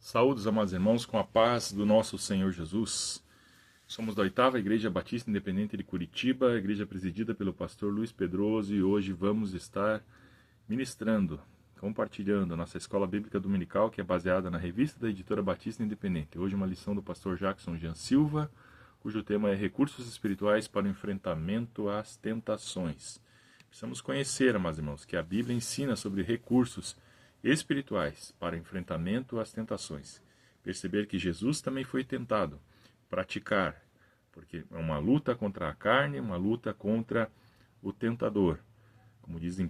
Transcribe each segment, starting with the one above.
Saúdos, amados irmãos, com a paz do nosso Senhor Jesus. Somos da 8ª Igreja Batista Independente de Curitiba, igreja presidida pelo pastor Luiz Pedroso, e hoje vamos estar ministrando, compartilhando a nossa escola bíblica dominical, que é baseada na revista da editora Batista Independente. Hoje uma lição do pastor Jackson Jean Silva, cujo tema é Recursos Espirituais para o Enfrentamento às Tentações. Precisamos conhecer, amados irmãos, que a Bíblia ensina sobre recursos espirituais para o enfrentamento às tentações. Perceber que Jesus também foi tentado, praticar, porque é uma luta contra a carne, uma luta contra o tentador. Como diz em 1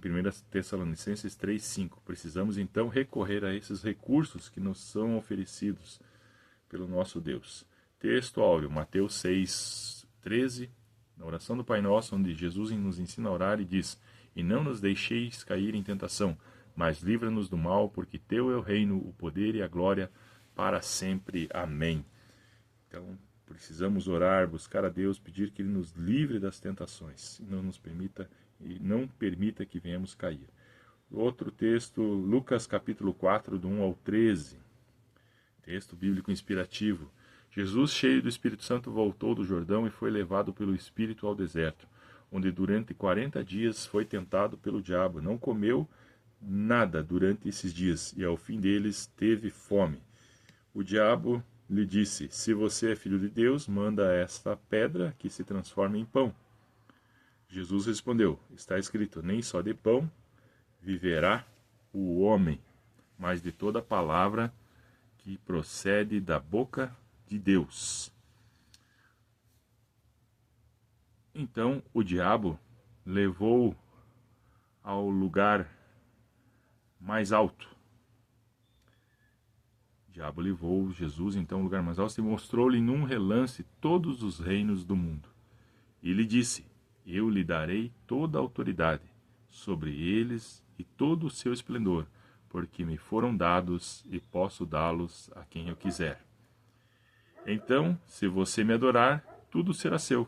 Tessalonicenses 3,5, precisamos então recorrer a esses recursos que nos são oferecidos pelo nosso Deus. Texto áureo, Mateus 6,13, na oração do Pai Nosso, onde Jesus nos ensina a orar e diz: "E não nos deixeis cair em tentação, mas livra-nos do mal, porque teu é o reino, o poder e a glória para sempre. Amém." Então, precisamos orar, buscar a Deus, pedir que Ele nos livre das tentações e não permita que venhamos cair. Outro texto, Lucas capítulo 4, do 1 ao 13. Texto bíblico inspirativo. Jesus, cheio do Espírito Santo, voltou do Jordão e foi levado pelo Espírito ao deserto, onde durante 40 dias foi tentado pelo diabo. Não comeu nada durante esses dias, e ao fim deles teve fome. O diabo lhe disse: "Se você é filho de Deus, manda esta pedra que se transforme em pão." Jesus respondeu: "Está escrito, nem só de pão viverá o homem, mas de toda palavra que procede da boca de Deus." Então o diabo levou ao lugar mais alto. O diabo levou Jesus então ao lugar mais alto e mostrou-lhe num relance todos os reinos do mundo. E lhe disse: "Eu lhe darei toda a autoridade sobre eles e todo o seu esplendor, porque me foram dados e posso dá-los a quem eu quiser. Então, se você me adorar, tudo será seu."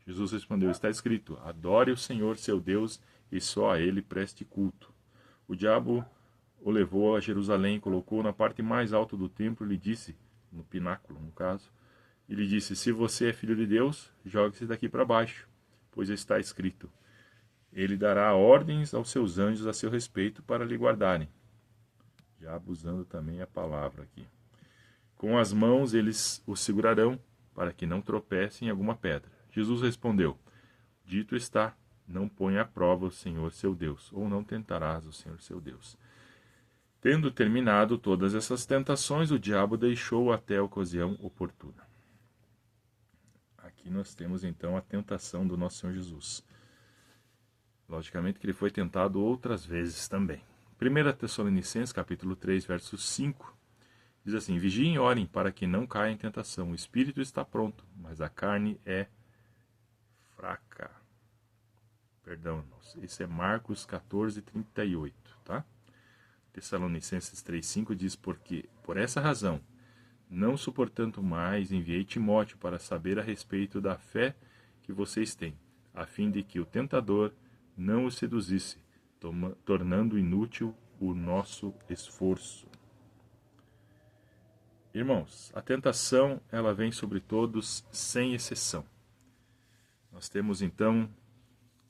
Jesus respondeu: "Está escrito, adore o Senhor seu Deus e só a ele preste culto." O diabo o levou a Jerusalém, colocou na parte mais alta do templo e lhe disse, no pináculo no caso, e lhe disse: "Se você é filho de Deus, jogue-se daqui para baixo, pois está escrito, ele dará ordens aos seus anjos a seu respeito para lhe guardarem." Já abusando também a palavra aqui. "Com as mãos eles o segurarão, para que não tropece em alguma pedra." Jesus respondeu: "Dito está, não ponha à prova o Senhor seu Deus, ou não tentarás o Senhor seu Deus." Tendo terminado todas essas tentações, o diabo deixou até a ocasião oportuna. Aqui nós temos então a tentação do nosso Senhor Jesus. Logicamente que ele foi tentado outras vezes também. 1 Tessalonicenses capítulo 3, verso 5, diz assim: "Vigiem e orem para que não caia em tentação. O espírito está pronto, mas a carne é fraca." Perdão, irmãos. Isso é Marcos 14, 38, tá? Tessalonicenses 3,5 diz: "Porque, por essa razão, não suportando mais, enviei Timóteo para saber a respeito da fé que vocês têm, a fim de que o tentador não os seduzisse, tornando inútil o nosso esforço." Irmãos, a tentação, ela vem sobre todos sem exceção. Nós temos então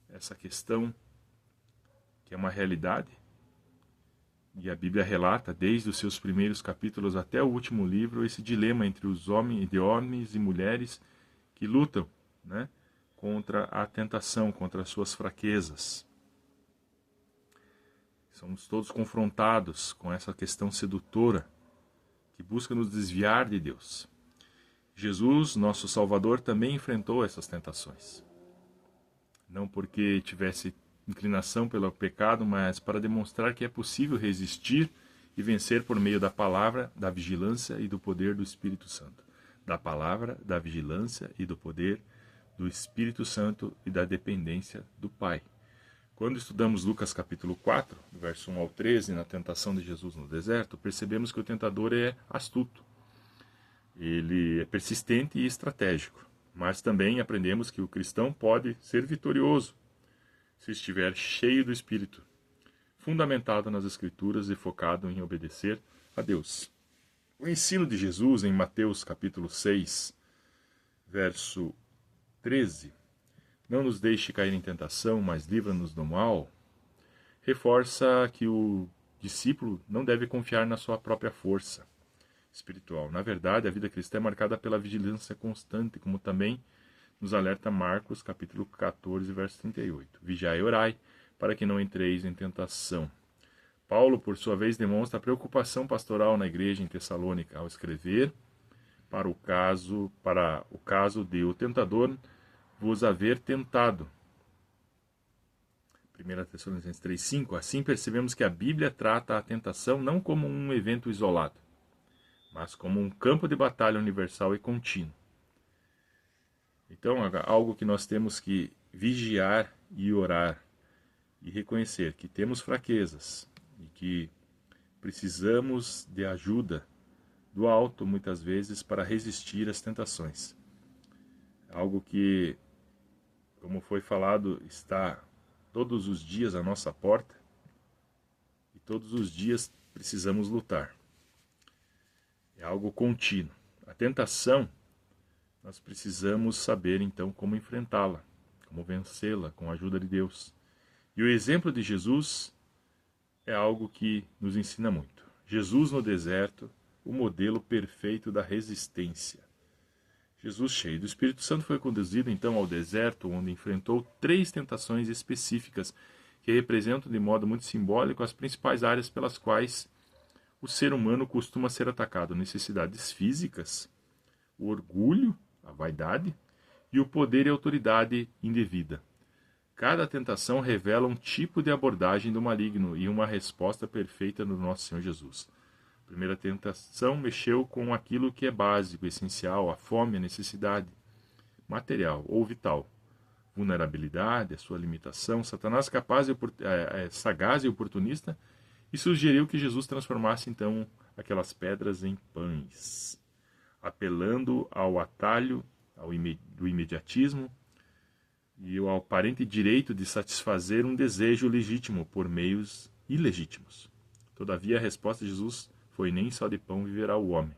essa questão que é uma realidade, e a Bíblia relata, desde os seus primeiros capítulos até o último livro, esse dilema entre os homens e mulheres que lutam, né, contra a tentação, contra as suas fraquezas. Somos todos confrontados com essa questão sedutora que busca nos desviar de Deus. Jesus, nosso Salvador, também enfrentou essas tentações. Não porque tivesse inclinação pelo pecado, mas para demonstrar que é possível resistir e vencer por meio da palavra, da vigilância e do poder do Espírito Santo. Da palavra, da vigilância e do poder do Espírito Santo e da dependência do Pai. Quando estudamos Lucas capítulo 4, verso 1 ao 13, na tentação de Jesus no deserto, percebemos que o tentador é astuto. Ele é persistente e estratégico. Mas também aprendemos que o cristão pode ser vitorioso se estiver cheio do Espírito, fundamentado nas Escrituras e focado em obedecer a Deus. O ensino de Jesus em Mateus capítulo 6, verso 13, não nos deixe cair em tentação, mas livra-nos do mal, reforça que o discípulo não deve confiar na sua própria força espiritual. Na verdade, a vida cristã é marcada pela vigilância constante, como também nos alerta Marcos, capítulo 14, verso 38. Vigiai e orai, para que não entreis em tentação. Paulo, por sua vez, demonstra preocupação pastoral na igreja em Tessalônica ao escrever para o caso de o tentador vos haver tentado. 1 Tessalonicenses 3,5. Assim percebemos que a Bíblia trata a tentação não como um evento isolado, mas como um campo de batalha universal e contínuo. Então, algo que nós temos que vigiar e orar e reconhecer que temos fraquezas e que precisamos de ajuda do alto, muitas vezes, para resistir às tentações. Algo que, como foi falado, está todos os dias à nossa porta e todos os dias precisamos lutar. É algo contínuo. A tentação, nós precisamos saber, então, como enfrentá-la, como vencê-la com a ajuda de Deus. E o exemplo de Jesus é algo que nos ensina muito. Jesus no deserto, o modelo perfeito da resistência. Jesus, cheio do Espírito Santo, foi conduzido então ao deserto, onde enfrentou 3 tentações específicas que representam de modo muito simbólico as principais áreas pelas quais o ser humano costuma ser atacado: necessidades físicas, o orgulho, a vaidade e o poder e autoridade indevida. Cada tentação revela um tipo de abordagem do maligno e uma resposta perfeita do nosso Senhor Jesus. A primeira tentação mexeu com aquilo que é básico, essencial, a fome, a necessidade material ou vital. Vulnerabilidade, a sua limitação. Satanás sagaz e oportunista, e sugeriu que Jesus transformasse então aquelas pedras em pães, apelando ao atalho do imediatismo e ao aparente direito de satisfazer um desejo legítimo por meios ilegítimos. Todavia, a resposta de Jesus foi: nem só de pão viverá o homem,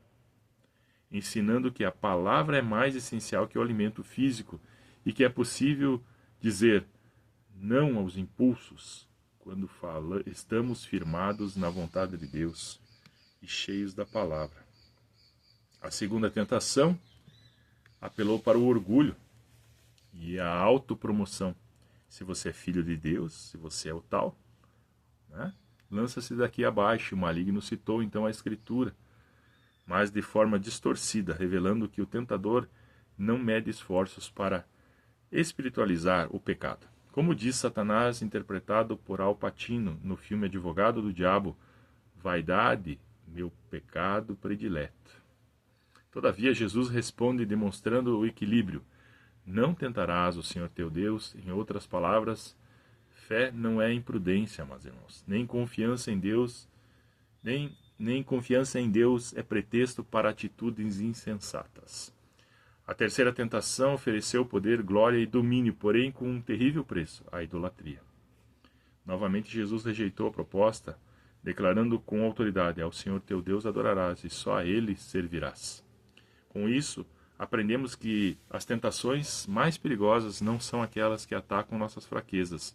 ensinando que a palavra é mais essencial que o alimento físico e que é possível dizer não aos impulsos quando estamos firmados na vontade de Deus e cheios da palavra. A segunda tentação apelou para o orgulho e a autopromoção. Se você é filho de Deus, se você é o tal, né? Lança-se daqui abaixo. O maligno citou então a Escritura, mas de forma distorcida, revelando que o tentador não mede esforços para espiritualizar o pecado. Como diz Satanás, interpretado por Al Pacino no filme Advogado do Diabo: vaidade, meu pecado predileto. Todavia, Jesus responde demonstrando o equilíbrio: não tentarás o Senhor teu Deus. Em outras palavras, fé não é imprudência, meus irmãos. Nem confiança em Deus é pretexto para atitudes insensatas. A terceira tentação ofereceu poder, glória e domínio, porém com um terrível preço: a idolatria. Novamente Jesus rejeitou a proposta, declarando com autoridade: ao Senhor teu Deus adorarás e só a Ele servirás. Com isso, aprendemos que as tentações mais perigosas não são aquelas que atacam nossas fraquezas,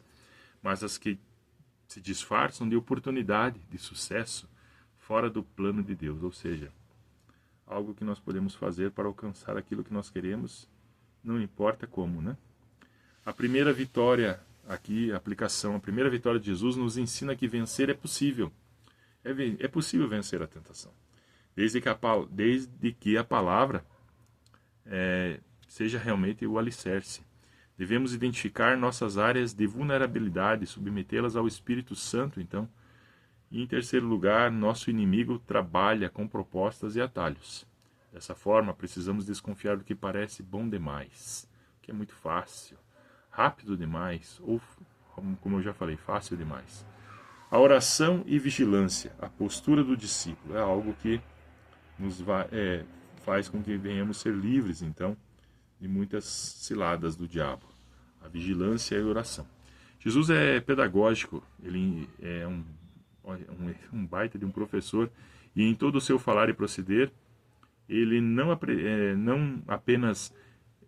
mas as que se disfarçam de oportunidade, de sucesso, fora do plano de Deus. Ou seja, algo que nós podemos fazer para alcançar aquilo que nós queremos, não importa como, né? A primeira vitória aqui, a primeira vitória de Jesus nos ensina que vencer é possível. É possível vencer a tentação, desde que a palavra seja realmente o alicerce. Devemos identificar nossas áreas de vulnerabilidade, submetê-las ao Espírito Santo, então. E, em terceiro lugar, nosso inimigo trabalha com propostas e atalhos. Dessa forma, precisamos desconfiar do que parece bom demais, que é muito fácil, rápido demais, ou, como eu já falei, fácil demais. A oração e vigilância, a postura do discípulo, é algo que nos faz com que venhamos ser livres, então, de muitas ciladas do diabo. A vigilância e a oração. Jesus é pedagógico, ele é um baita de um professor, E em todo o seu falar e proceder, ele não apenas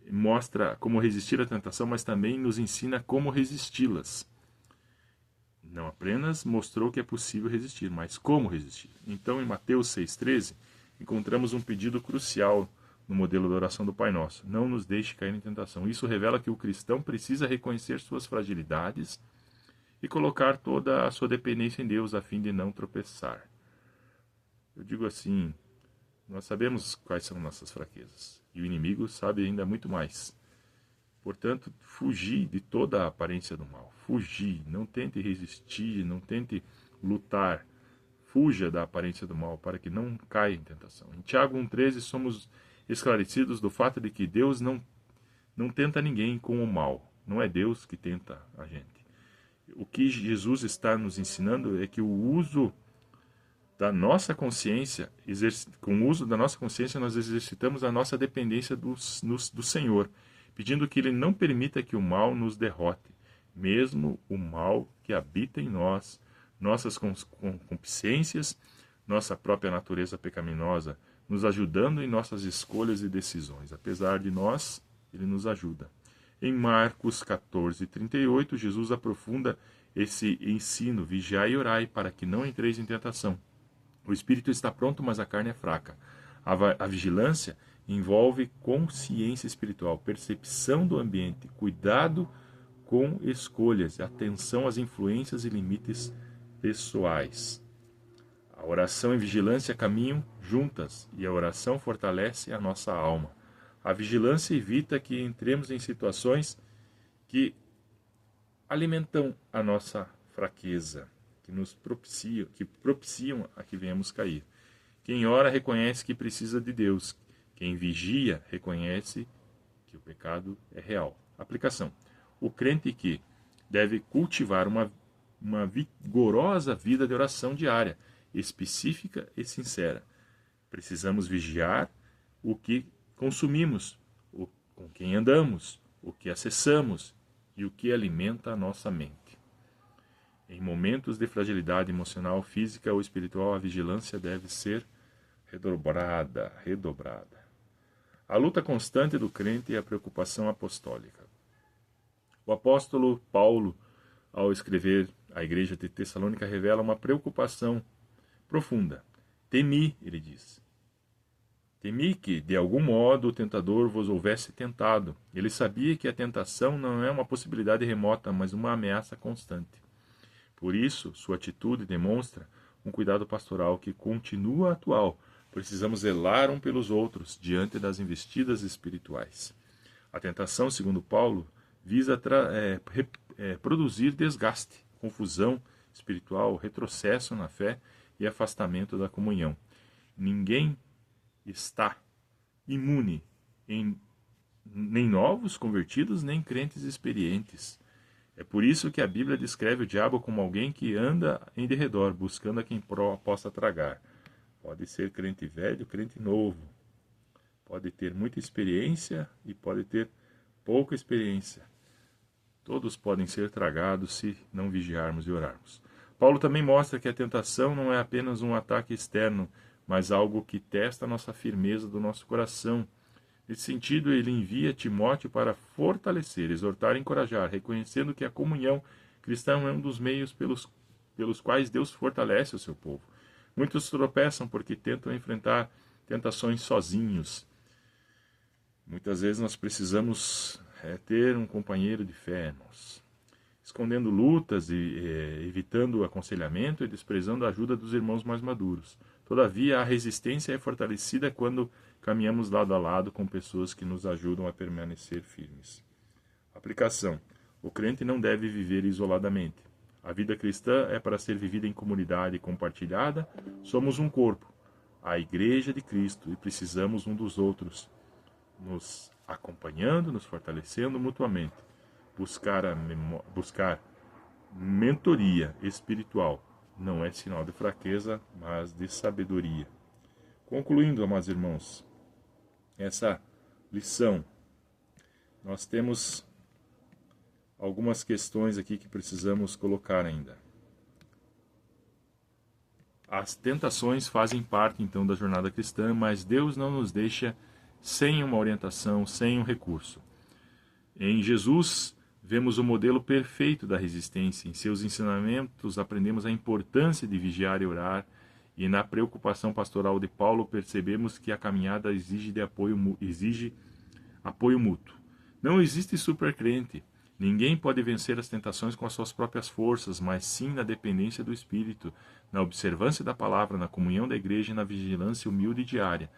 mostra como resistir à tentação, mas também nos ensina como resisti-las. Não apenas mostrou que é possível resistir, mas como resistir. Então, em Mateus 6,13, encontramos um pedido crucial no modelo da oração do Pai Nosso: não nos deixe cair em tentação. Isso revela que o cristão precisa reconhecer suas fragilidades e colocar toda a sua dependência em Deus a fim de não tropeçar. Eu digo assim, nós sabemos quais são nossas fraquezas e o inimigo sabe ainda muito mais. Portanto, fugir de toda a aparência do mal. Fugir, não tente resistir, não tente lutar. Fuja da aparência do mal para que não caia em tentação. Em Tiago 1,13 somos esclarecidos do fato de que Deus não tenta ninguém com o mal. Não é Deus que tenta a gente. O que Jesus está nos ensinando é que o uso da nossa consciência, com o uso da nossa consciência nós exercitamos a nossa dependência do Senhor, pedindo que Ele não permita que o mal nos derrote, mesmo o mal que habita em nós, nossas concupiscências, nossa própria natureza pecaminosa, nos ajudando em nossas escolhas e decisões. Apesar de nós, Ele nos ajuda. Em Marcos 14:38, Jesus aprofunda esse ensino: vigiai e orai para que não entreis em tentação. O espírito está pronto, mas a carne é fraca. A vigilância envolve consciência espiritual, percepção do ambiente, cuidado com escolhas, atenção às influências e limites pessoais. A oração e vigilância caminham juntas e a oração fortalece a nossa alma. A vigilância evita que entremos em situações que alimentam a nossa fraqueza, que propiciam a que venhamos cair. Quem ora reconhece que precisa de Deus. Quem vigia reconhece que o pecado é real. Aplicação: o crente que deve cultivar uma vigorosa vida de oração diária, específica e sincera. Precisamos vigiar o que consumimos, com quem andamos, o que acessamos e o que alimenta a nossa mente. Em momentos de fragilidade emocional, física ou espiritual, a vigilância deve ser redobrada. A luta constante do crente é a preocupação apostólica. O apóstolo Paulo, ao escrever à igreja de Tessalônica, revela uma preocupação profunda. Temi, ele diz. Temi que, de algum modo, o tentador vos houvesse tentado. Ele sabia que a tentação não é uma possibilidade remota, mas uma ameaça constante. Por isso, sua atitude demonstra um cuidado pastoral que continua atual. Precisamos zelar um pelos outros diante das investidas espirituais. A tentação, segundo Paulo, visa produzir desgaste, confusão espiritual, retrocesso na fé e afastamento da comunhão. Ninguém está imune, nem novos convertidos, nem crentes experientes. É por isso que a Bíblia descreve o diabo como alguém que anda em derredor, buscando a quem possa tragar. Pode ser crente velho, crente novo. Pode ter muita experiência e pode ter pouca experiência. Todos podem ser tragados se não vigiarmos e orarmos. Paulo também mostra que a tentação não é apenas um ataque externo, mas algo que testa a nossa firmeza do nosso coração. Nesse sentido, ele envia Timóteo para fortalecer, exortar e encorajar, reconhecendo que a comunhão cristã é um dos meios pelos quais Deus fortalece o seu povo. Muitos tropeçam porque tentam enfrentar tentações sozinhos. Muitas vezes nós precisamos ter um companheiro de fé, irmãos. Escondendo lutas e evitando o aconselhamento e desprezando a ajuda dos irmãos mais maduros. Todavia, a resistência é fortalecida quando caminhamos lado a lado com pessoas que nos ajudam a permanecer firmes. Aplicação: o crente não deve viver isoladamente. A vida cristã é para ser vivida em comunidade compartilhada. Somos um corpo, a Igreja de Cristo, e precisamos um dos outros, nos acompanhando, nos fortalecendo mutuamente. Buscar mentoria espiritual não é sinal de fraqueza, mas de sabedoria. Concluindo, amados irmãos, essa lição, nós temos algumas questões aqui que precisamos colocar ainda. As tentações fazem parte, então, da jornada cristã, mas Deus não nos deixa sem uma orientação, sem um recurso. Em Jesus, vemos o modelo perfeito da resistência. Em seus ensinamentos, aprendemos a importância de vigiar e orar, e na preocupação pastoral de Paulo, percebemos que a caminhada exige apoio mútuo. Não existe supercrente. Ninguém pode vencer as tentações com as suas próprias forças, mas sim na dependência do Espírito, na observância da palavra, na comunhão da igreja e na vigilância humilde diária.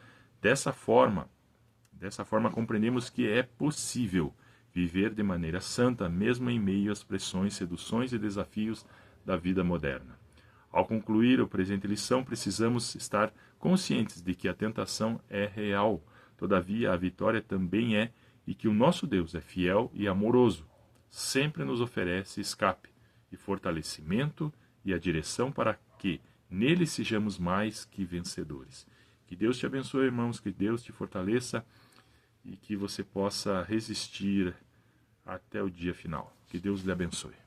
Dessa forma compreendemos que é possível viver de maneira santa, mesmo em meio às pressões, seduções e desafios da vida moderna. Ao concluir a presente lição, precisamos estar conscientes de que a tentação é real, todavia a vitória também é, e que o nosso Deus é fiel e amoroso, sempre nos oferece escape e fortalecimento e a direção para que nele sejamos mais que vencedores. Que Deus te abençoe, irmãos, que Deus te fortaleça e que você possa resistir até o dia final. Que Deus lhe abençoe.